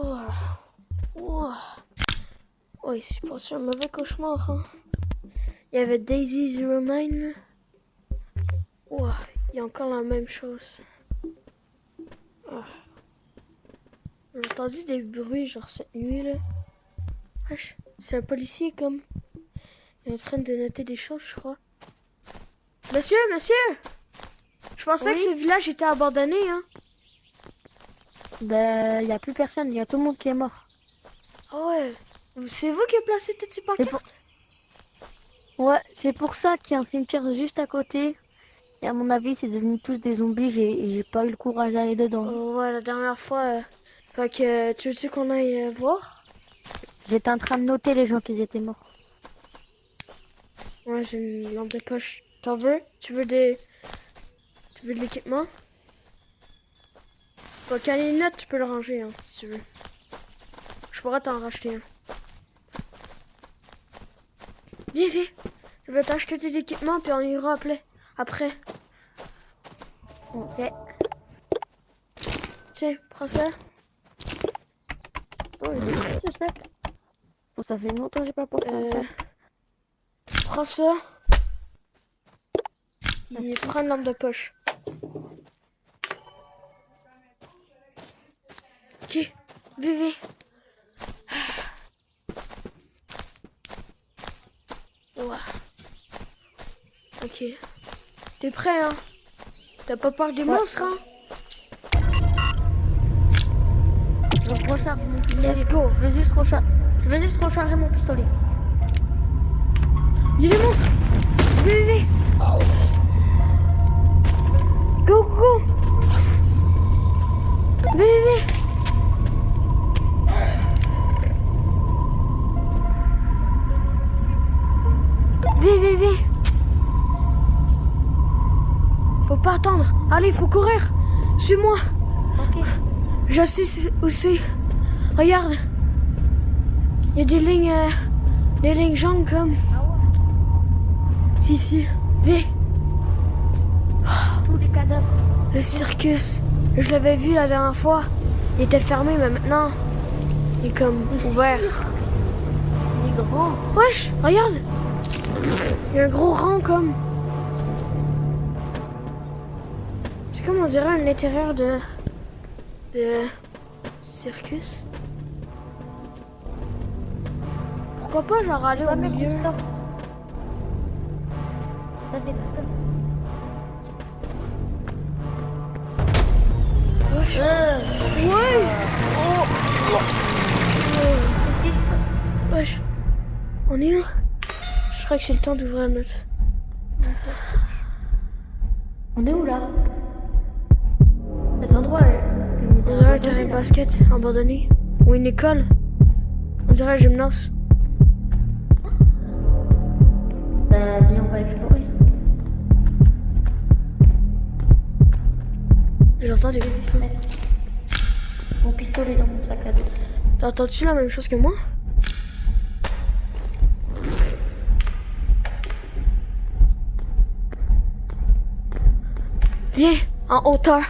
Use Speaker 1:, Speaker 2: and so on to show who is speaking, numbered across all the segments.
Speaker 1: Oh. Oh. Oh, il s'est passé un mauvais cauchemar. Hein. Il y avait Daisy 09. Là. Oh, il y a encore la même chose. Oh. J'ai entendu des bruits genre cette nuit là. Wesh, c'est un policier comme. Il est en train de noter des choses, je crois. Monsieur, monsieur! Je pensais que ce village était abandonné, hein.
Speaker 2: Ben, y a plus personne, y a tout le monde qui est mort.
Speaker 1: Ah ouais. C'est vous qui avez placé toutes ces pancartes?
Speaker 2: Ouais, c'est pour ça qu'il y a un cimetière juste à côté. Et à mon avis, c'est devenu tous des zombies. J'ai pas eu le courage d'aller dedans.
Speaker 1: Oh ouais, la dernière fois. Fait que tu veux-tu qu'on aille voir?
Speaker 2: J'étais en train de noter les gens qui étaient morts.
Speaker 1: Ouais, j'ai une lampe de poche. T'en veux? Tu veux de l'équipement? Bon, quand il y a une note, tu peux le ranger, hein, si tu veux. Je pourrais t'en racheter un. Viens, viens. Je vais t'acheter tes équipements, puis on ira après.
Speaker 2: Ok.
Speaker 1: Tiens, prends ça.
Speaker 2: Oh, j'ai ce sac. Oh, ça fait longtemps que j'ai pas porté un sac.
Speaker 1: Prends ça. Et prends une lampe de poche. Ok, viens. Ouah. Ok. T'es prêt, hein? T'as pas peur des monstres, hein?
Speaker 2: Je recharge mon pistolet.
Speaker 1: Let's go.
Speaker 2: Je vais juste recharger mon pistolet.
Speaker 1: Il y a des monstres. Viens. Go. Viens. Viens. Faut pas attendre. Allez, faut courir. Suis-moi.
Speaker 2: Ok.
Speaker 1: Je sais où c'est. Regarde. Il y a des lignes jaunes comme.
Speaker 2: Ah ouais.
Speaker 1: Si. Viens.
Speaker 2: Tous les cadavres.
Speaker 1: Le circus. Je l'avais vu la dernière fois. Il était fermé, mais maintenant, il est comme ouvert.
Speaker 2: Il est grand.
Speaker 1: Wesh, regarde. Il y a un gros rang comme. C'est comme on dirait un intérieur de circus. Pourquoi pas genre aller au milieu? Wesh. Ouais. Wesh. On est où? Je crois que c'est le temps d'ouvrir notre poche.
Speaker 2: On est où là? Cet endroit
Speaker 1: On dirait un terrain de basket abandonné. Ou une école. On dirait un gymnase.
Speaker 2: Bah viens, on va explorer.
Speaker 1: J'entends des bruits un peu.
Speaker 2: Mon pistolet dans mon sac à dos.
Speaker 1: T'entends-tu la même chose que moi? Viens, en hauteur.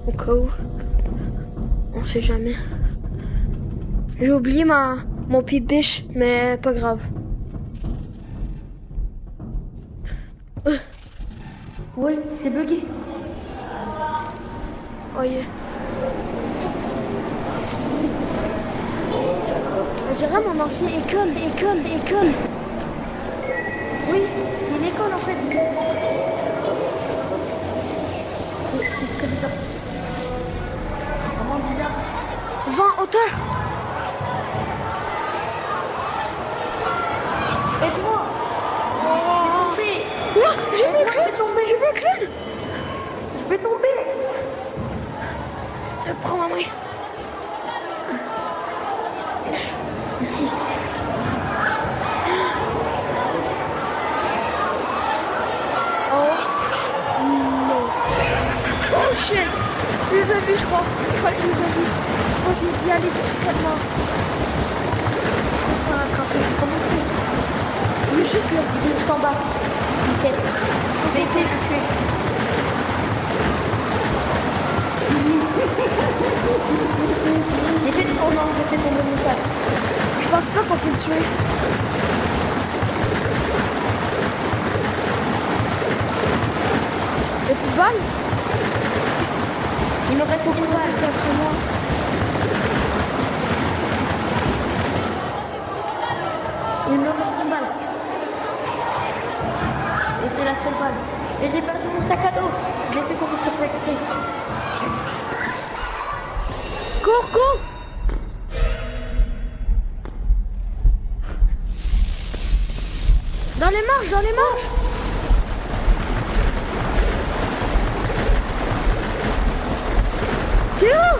Speaker 1: Au cas où. On sait jamais. J'ai oublié mon pied-biche, mais pas grave.
Speaker 2: Oui, c'est bugué.
Speaker 1: Oh yeah. On dirait mon ancienne école.
Speaker 2: Oui, c'est une école en fait. C'est très bizarre. C'est vraiment bizarre.
Speaker 1: Va en hauteur.
Speaker 2: Aide-moi. Je vais tomber.
Speaker 1: Ouah, j'ai vu un clown.
Speaker 2: Je vais tomber.
Speaker 1: Prends ma main.
Speaker 2: Merci.
Speaker 1: Oh non. Oh shit. Il nous a vus, je crois. Je crois qu'il nous a vus. Faut essayer d'y aller discrètement. Ça se fait rattraper.
Speaker 2: Comment on fait?
Speaker 1: Il est juste là.
Speaker 2: Il est juste en bas. Nickel.
Speaker 1: Faut sauter.
Speaker 2: Tuer.
Speaker 1: pense pas qu'on peut le tuer. Y'a plus de balles?
Speaker 2: Il me reste une balle.
Speaker 1: D'après moi.
Speaker 2: Il me reste une balle. Et c'est la seule balle. Et j'ai perdu mon sac à dos. Je l'ai fait courir sur le côté.
Speaker 1: Cours, cours! Dans les marches, dans les marches! T'es où?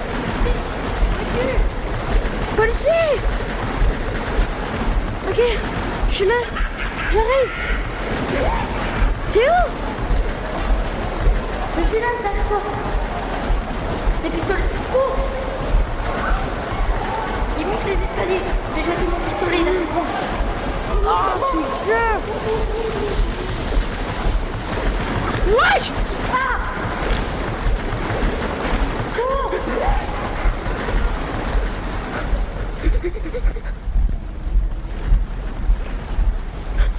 Speaker 1: Policier! Ok, je suis là. J'arrive. T'es où?
Speaker 2: Je suis là, derrière toi. Des pistolets. Cours! Il monte les escaliers. J'ai jeté mon pistolet, il a fait bon.
Speaker 1: Oh, c'est dur! Wesh!
Speaker 2: Ah! Cours!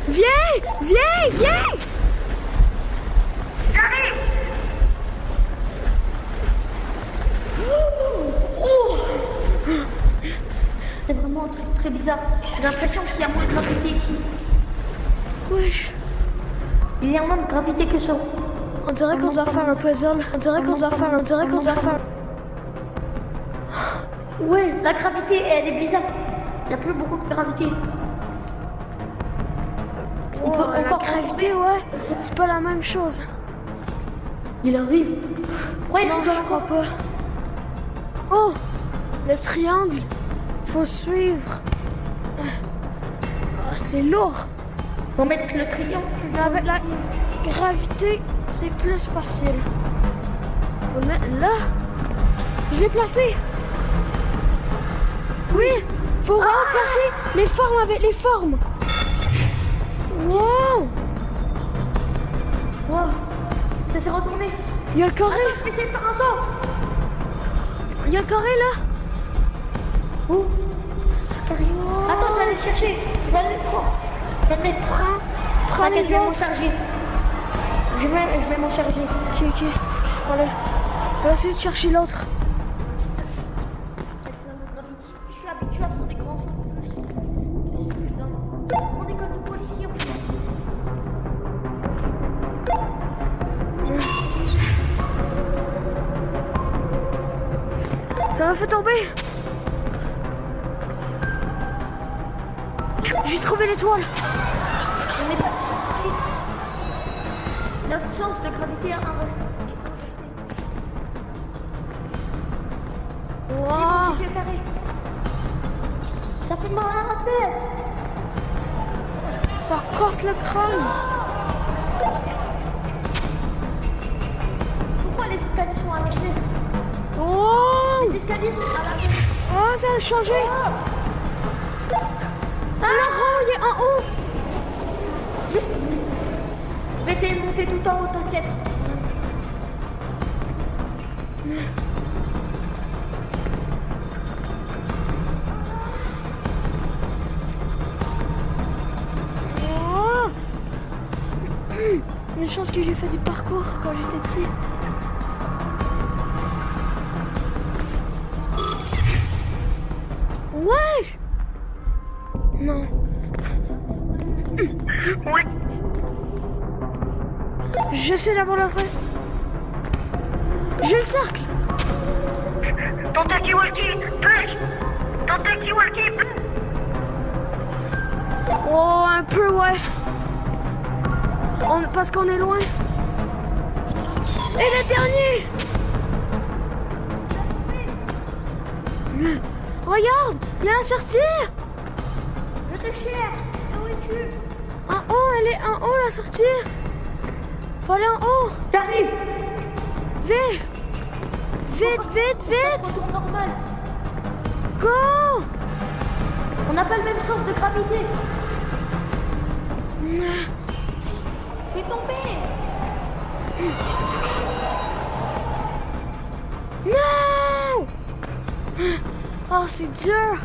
Speaker 1: Viens! Viens! Viens!
Speaker 2: J'arrive! Oh! C'est vraiment un truc très bizarre. J'ai l'impression qu'il y a moins de gravité ici.
Speaker 1: Wesh!
Speaker 2: Il y a moins de gravité que ça.
Speaker 1: On dirait qu'on doit faire un puzzle. On dirait qu'on doit faire.
Speaker 2: Ouais, la gravité, elle est bizarre. Il n'y a plus beaucoup de gravité. On peut
Speaker 1: La
Speaker 2: encore
Speaker 1: gravité, ouais, c'est pas la même chose.
Speaker 2: Il arrive. Ouais,
Speaker 1: Non, je crois pas. Oh! Le triangle! Faut suivre. Ah, c'est lourd.
Speaker 2: Faut mettre le triangle.
Speaker 1: Mais avec la gravité, c'est plus facile. Faut le mettre là. Je l'ai placé. Oui, faut remplacer les formes avec les formes. Wow!
Speaker 2: Wow, ça s'est retourné.
Speaker 1: Il y a le carré.
Speaker 2: Attends, je vais essayer de faire un saut.
Speaker 1: Il y a le carré là.
Speaker 2: Où? Carrément. Attends, je vais aller le chercher. Je vais aller le prendre. Je vais le mettre.
Speaker 1: Prends
Speaker 2: T'inquiète,
Speaker 1: les
Speaker 2: je vais m'en
Speaker 1: autres.
Speaker 2: charger. Je vais m'en charger.
Speaker 1: Ok. Prends-le. On va essayer de chercher l'autre.
Speaker 2: Je suis habitué à prendre des grands sauts. Je suis dans mon école de policier.
Speaker 1: Ça m'a fait tomber. J'ai trouvé l'étoile.
Speaker 2: On n'est pas. Notre sens de gravité a inversé.
Speaker 1: Wow.
Speaker 2: J'ai fait carré. Ça fait mal à la tête.
Speaker 1: Ça casse le crâne.
Speaker 2: Pourquoi les escaliers sont à l'envers?
Speaker 1: Oh,
Speaker 2: Les escaliers sont à l'envers.
Speaker 1: oh, ça a changé. La rang, il est en haut.
Speaker 2: Je vais essayer de monter tout en haut, t'inquiète.
Speaker 1: Oh. Une chance que j'ai fait du parcours quand j'étais petit. Ouais. Non. J'essaie d'avoir la tête. J'ai le cercle.
Speaker 3: Ton talkie-walkie, push! Ton talkie-walkie, push!
Speaker 1: Oh, un peu, ouais. Parce qu'on est loin. Et le dernier. Regarde, il y a la sortie.
Speaker 2: Je te cherche. Où es-tu?
Speaker 1: En haut, elle est en haut, la sortie. Faut aller en haut.
Speaker 2: J'arrive.
Speaker 1: Vite. Vite, vite, vite.
Speaker 2: Retour normal.
Speaker 1: Go.
Speaker 2: On n'a pas le même sens de gravité. Je suis tombé.
Speaker 1: Non. Oh, c'est dur.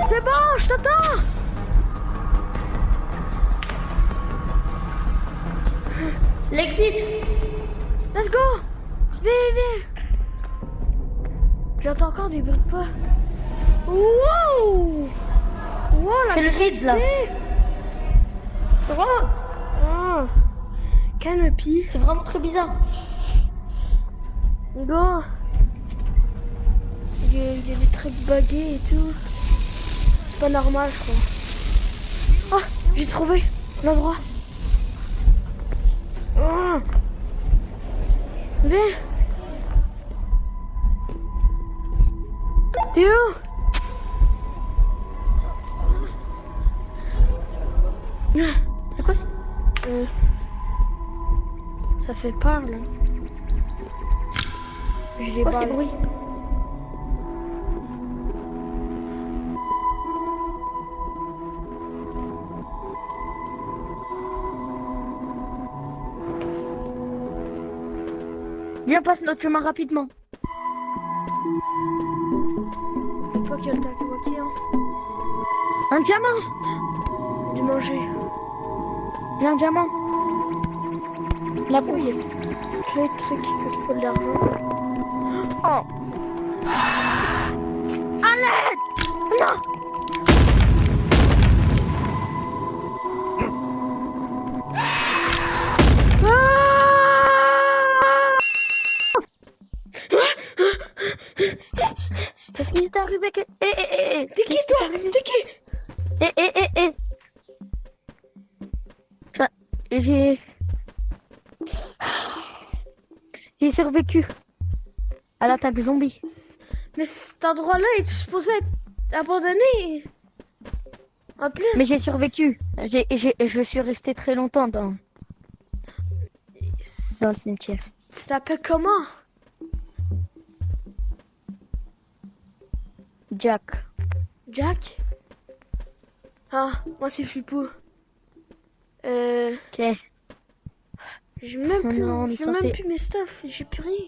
Speaker 1: C'est bon, je t'attends.
Speaker 2: L'exit.
Speaker 1: Let's go. Viens. J'entends encore des bruits de pas. Wow! Wow, la
Speaker 2: C'est le vide, là.
Speaker 1: gravité.
Speaker 2: Oh,
Speaker 1: Ah, canopy.
Speaker 2: c'est vraiment très bizarre.
Speaker 1: Go. Il y a des trucs buggés et tout. C'est pas normal, je crois. Ah, j'ai trouvé l'endroit. Ah. Viens. T'es où?
Speaker 2: C'est quoi ça?
Speaker 1: Ça fait peur, là. Je
Speaker 2: C'est quoi ces
Speaker 1: déballe.
Speaker 2: bruits? Viens, passe notre chemin rapidement.
Speaker 1: N'oublie pas qu'il y a le Takiwaki, hein.
Speaker 2: Un diamant!
Speaker 1: Du manger.
Speaker 2: J'ai un diamant. La
Speaker 1: Oh, il y a plein de trucs qui coûtent full d'argent.
Speaker 2: Oh. À l'aide! Non! Qu'est-ce qui t'est arrivé?
Speaker 1: T'es qui, toi? T'es qui?
Speaker 2: Ça, J'ai survécu à l'attaque zombie.
Speaker 1: Mais cet endroit-là est supposé être abandonné. En plus.
Speaker 2: Mais j'ai survécu. Je suis resté très longtemps dans le cimetière.
Speaker 1: Tu t'appelles comment?
Speaker 2: Jack.
Speaker 1: Jack? Ah, moi c'est Flippou.
Speaker 2: Ok.
Speaker 1: J'ai même
Speaker 2: Oh
Speaker 1: plus,
Speaker 2: non, mais
Speaker 1: j'ai
Speaker 2: ça,
Speaker 1: même
Speaker 2: c'est-
Speaker 1: plus mes stuff, j'ai plus rien.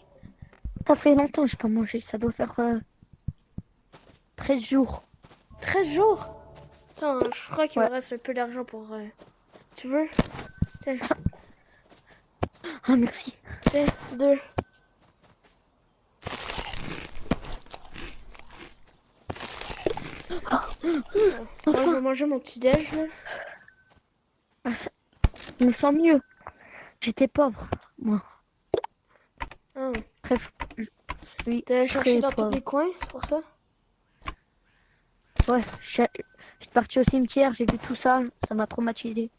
Speaker 2: Ça fait longtemps que j'ai pas mangé. Ça doit faire 13 jours.
Speaker 1: 13 jours? Attends, je crois qu'il
Speaker 2: Ouais.
Speaker 1: me reste un peu d'argent pour... Tu veux? Tiens,
Speaker 2: Ah, merci.
Speaker 1: tiens, 2. Moi, je vais manger mon petit déj, là.
Speaker 2: Ah, je me sens mieux. J'étais pauvre, moi.
Speaker 1: Ah,
Speaker 2: Très... Oui,
Speaker 1: t'as cherché
Speaker 2: très
Speaker 1: dans tous
Speaker 2: pauvre.
Speaker 1: les coins, c'est pour ça?
Speaker 2: Ouais, je suis partie au cimetière, j'ai vu tout ça, ça m'a traumatisé.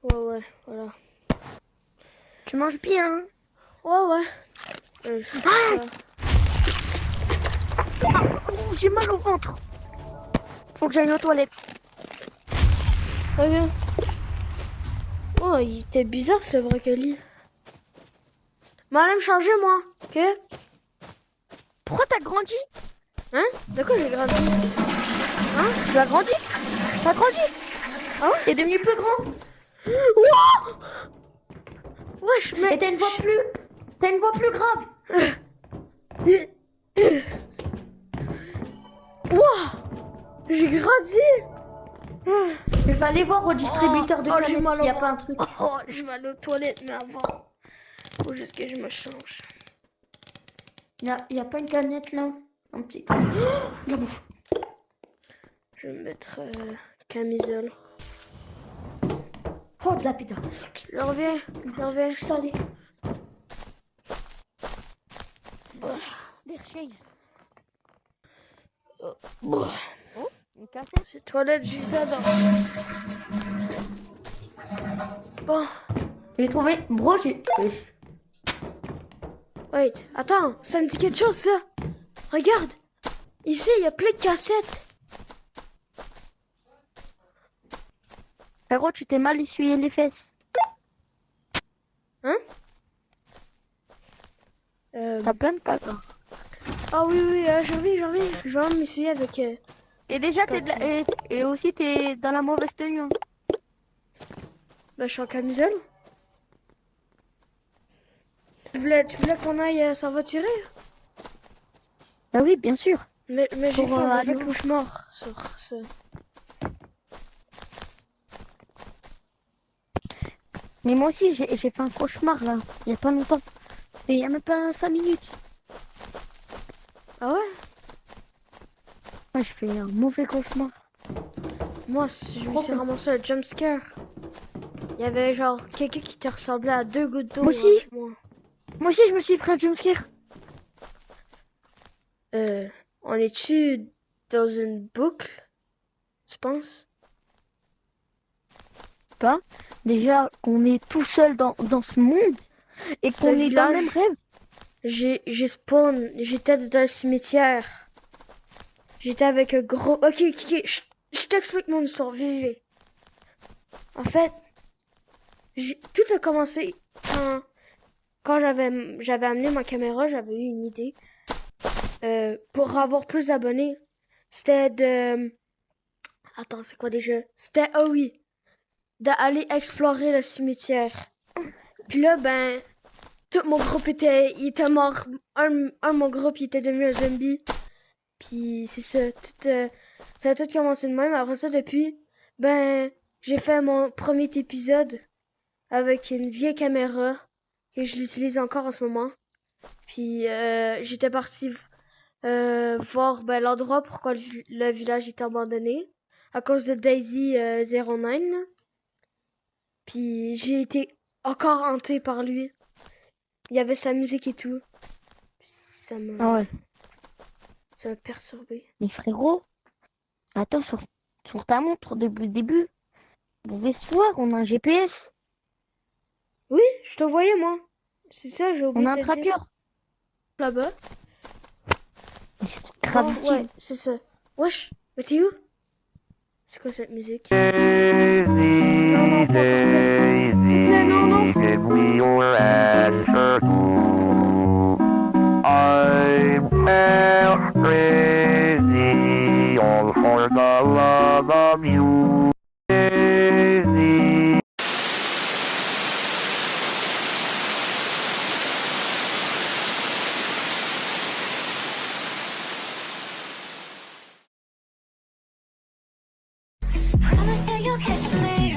Speaker 1: Ouais, voilà.
Speaker 2: Tu manges bien, hein?
Speaker 1: Ouais. Je fais ça.
Speaker 2: Oh, j'ai mal au ventre. Faut que j'aille aux toilettes.
Speaker 1: Reviens. Oh, il était bizarre ce brocoli. Mais allez me changer, moi, ok?
Speaker 2: Pourquoi t'as grandi?
Speaker 1: Hein? De quoi j'ai grandi?
Speaker 2: Tu as grandi? T'as grandi?
Speaker 1: Ah ouais?
Speaker 2: T'es devenu plus grand?
Speaker 1: Wow! Wesh,
Speaker 2: Et
Speaker 1: mais...
Speaker 2: t'as une voix plus... T'as une voix plus grave.
Speaker 1: Wow! J'ai grandi!
Speaker 2: Je vais aller voir au distributeur de
Speaker 1: j'ai
Speaker 2: canettes
Speaker 1: mal
Speaker 2: s'il
Speaker 1: au
Speaker 2: y a pas un truc.
Speaker 1: Oh, je vais aller aux toilettes, mais avant, faut juste que je me change.
Speaker 2: Y a pas une canette là? Un petit... Oh, la bouffe.
Speaker 1: Je vais me mettre camisole.
Speaker 2: Oh, de la pizza.
Speaker 1: Je reviens.
Speaker 2: Je suis salée. Des chaises.
Speaker 1: Bon.
Speaker 2: Une cassette.
Speaker 1: Ces toilettes, je les adore. Bon,
Speaker 2: J'ai trouvé... Bro, j'ai...
Speaker 1: wait, attends, ça me dit quelque chose, ça. Regarde, ici, il y a plein de cassettes.
Speaker 2: Frérot, tu t'es mal essuyé les fesses.
Speaker 1: Hein?
Speaker 2: T'as plein de caca.
Speaker 1: Ah oui, j'en reviens. Je vais m'essuyer avec
Speaker 2: Et déjà,
Speaker 1: C'est pas
Speaker 2: et aussi, t'es dans la mauvaise tenue. Hein.
Speaker 1: Bah, je suis en camisole. Tu voulais qu'on aille s'en voiturer?
Speaker 2: Bah oui, bien sûr.
Speaker 1: Mais j'ai
Speaker 2: Pour
Speaker 1: fait un mauvais
Speaker 2: aller où?
Speaker 1: cauchemar sur ça.
Speaker 2: Mais moi aussi, j'ai fait un cauchemar là, il y a pas longtemps. Et il y a même pas 5 minutes.
Speaker 1: Ah ouais?
Speaker 2: Moi, je fais un mauvais cauchemar.
Speaker 1: Moi, si je me
Speaker 2: Trop
Speaker 1: suis
Speaker 2: peur.
Speaker 1: ramassé le jump scare. Il y avait genre quelqu'un qui te ressemblait à 2 gouttes d'eau.
Speaker 2: Moi aussi.
Speaker 1: Moi.
Speaker 2: Moi aussi, je me suis pris un jumpscare.
Speaker 1: On est-tu dans une boucle? Tu penses?
Speaker 2: Pas. Déjà qu'on est tout seul dans ce monde et
Speaker 1: Ce
Speaker 2: qu'on est dans le même
Speaker 1: village,
Speaker 2: rêve.
Speaker 1: j'ai spawn. J'étais dans le cimetière. J'étais avec un gros... Ok. Je t'explique mon histoire. Vivez. En fait, tout a commencé quand j'avais amené ma caméra, j'avais eu une idée. Pour avoir plus d'abonnés. C'était de... Attends, c'est quoi déjà? C'était, ah oui, d'aller explorer le cimetière. Puis là, ben, tout mon groupe il était mort. Un de mon groupe, il était devenu un zombie. Puis c'est ça, ça a tout commencé de même. Après ça, depuis, ben, j'ai fait mon premier épisode avec une vieille caméra que je l'utilise encore en ce moment. Puis j'étais partie voir ben, l'endroit pourquoi le village était abandonné à cause de Daisy 09. Là. Puis j'ai été encore hantée par lui. Il y avait sa musique et tout. Ça
Speaker 2: Ah ouais.
Speaker 1: m'a perturbé.
Speaker 2: Mais frérot, attends, sur ta montre depuis le début, vous pouvez se voir, on a un GPS,
Speaker 1: Oui, je te voyais moi. C'est ça, j'ai
Speaker 2: on
Speaker 1: oublié
Speaker 2: a un
Speaker 1: de te dire.
Speaker 2: tracker.
Speaker 1: Là-bas.
Speaker 2: Grave
Speaker 1: Oh,
Speaker 2: utile.
Speaker 1: ouais, c'est ça. Wesh, mais t'es où? C'est quoi cette musique? Non, non, pas encore ça. S'il te plaît, non, non. C'est comment?
Speaker 4: I'm crazy, all for the love of you. Crazy.
Speaker 5: Promise you you'll catch me